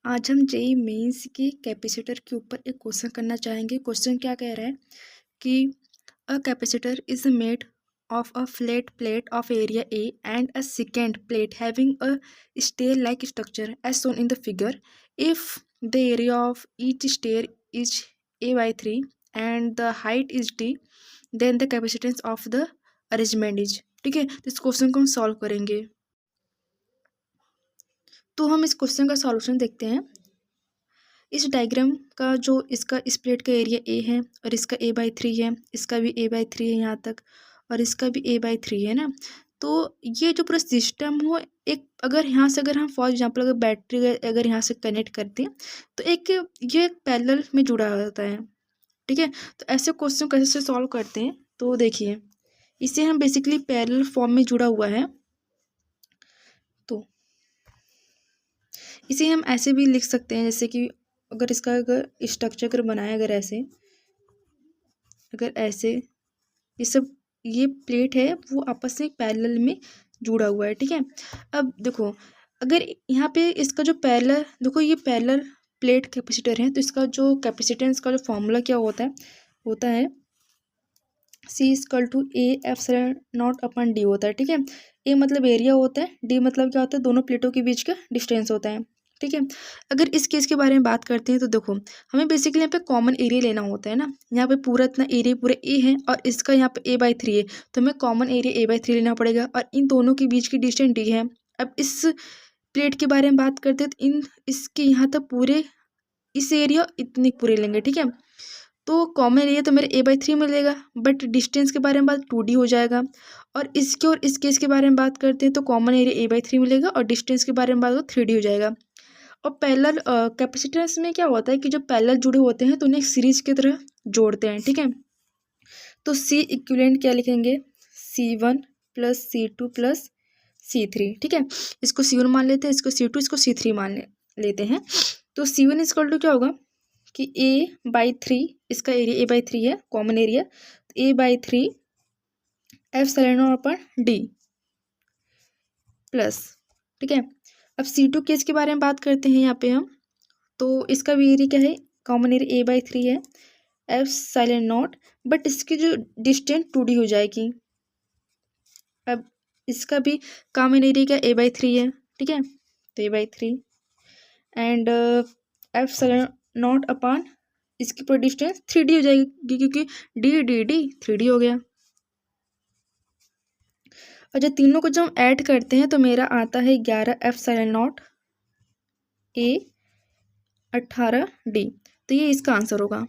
आज हम JEE mains के कैपेसिटर के ऊपर एक क्वेश्चन करना चाहेंगे। क्वेश्चन क्या कह रहा है कि a capacitor is made of a flat plate of area A and a secant plate having a stair-like structure as shown in the figure. If the area of each stair is A by 3 and the height is D, then the capacitance of the arrangement is। ठीक है, तो इस question को हम solve करेंगे। तो हम इस क्वेश्चन का सॉल्यूशन देखते हैं। इस डायग्राम का जो इसका इस प्लेट का एरिया ए है और इसका ए बाई 3 है, इसका भी ए बाई 3 है यहाँ तक, और इसका भी ए बाई 3 है ना। तो ये जो पूरा सिस्टम हो, एक अगर यहाँ से अगर हम फॉर एग्जांपल अगर बैटरी अगर यहाँ से कनेक्ट करते हैं तो ये पैरेलल में जुड़ा होता है। ठीक है, तो ऐसे क्वेश्चन कैसे सॉल्व करते हैं, तो देखिए इसे हम बेसिकली पैरेलल फॉर्म में जुड़ा हुआ है, तो इसे हम ऐसे भी लिख सकते हैं जैसे कि अगर इसका अगर स्ट्रक्चर अगर बनाया अगर ऐसे ये सब ये प्लेट है वो आपस में पैरेलल में जुड़ा हुआ है। ठीक है, अब देखो अगर यहाँ पे इसका जो पैरेलल देखो ये पैरेलल प्लेट कैपेसिटर है, तो इसका जो कैपेसिटेंस का जो फॉर्मूला क्या होता है C equal to A epsilon not upon D होता है। ठीक है, ए मतलब एरिया होता है, डी मतलब क्या होता है, दोनों प्लेटों के बीच का डिस्टेंस होता है। ठीक है, अगर इस केस के बारे में बात करते हैं तो देखो हमें बेसिकली यहाँ पे कॉमन एरिया लेना होता है ना। यहाँ पे पूरा इतना एरिया पूरा ए है और इसका यहाँ पे ए बाई 3 है, तो हमें कॉमन एरिया ए बाई 3 लेना पड़ेगा और इन दोनों के बीच की डिस्टेंस डी है। अब इस प्लेट के बारे में बात करते हैं तो इसके यहाँ तक पूरे इस एरिया इतने पूरे लेंगे। ठीक है, तो कॉमन एरिया तो मेरे ए बाई 3 मिलेगा, बट डिस्टेंस के बारे में बात 2D हो जाएगा। और इस केस के बारे में बात करते हैं तो कॉमन एरिया ए बाई 3 मिलेगा और डिस्टेंस के बारे में बात हो 3D हो जाएगा। और पैरेलल कैपेसिटेंस में क्या होता है कि जो पैरेलल जुड़े होते हैं तो उन्हें एक सीरीज की तरह जोड़ते हैं। ठीक है, तो C इक्विवेलेंट क्या लिखेंगे, C1 plus C2 plus C3। ठीक है, इसको C1 मान लेते हैं, इसको C2, इसको C3 मान लेते हैं। तो C1 इक्वल टू क्या होगा कि A बाई 3, इसका एरिया A बाई 3 है common area, A by 3 epsilon not upon D plus. ठीक है, अब C2 केस के बारे में बात करते हैं यहाँ पे हम, तो इसका भी एरिया क्या है, कॉमन एरिया A बाई 3 है एप्सिलॉन नॉट, बट इसकी जो डिस्टेंस 2D हो जाएगी। अब इसका भी कॉमन एरिया क्या A बाई 3 है। ठीक है, तो A by 3 and epsilon not upon इसकी पूरी डिस्टेंस 3D हो जाएगी क्योंकि D 3D हो गया। और जब तीनों को जब हम ऐड करते हैं तो मेरा आता है 11 एप्सिलॉन नॉट A 18 D, तो ये इसका आंसर होगा।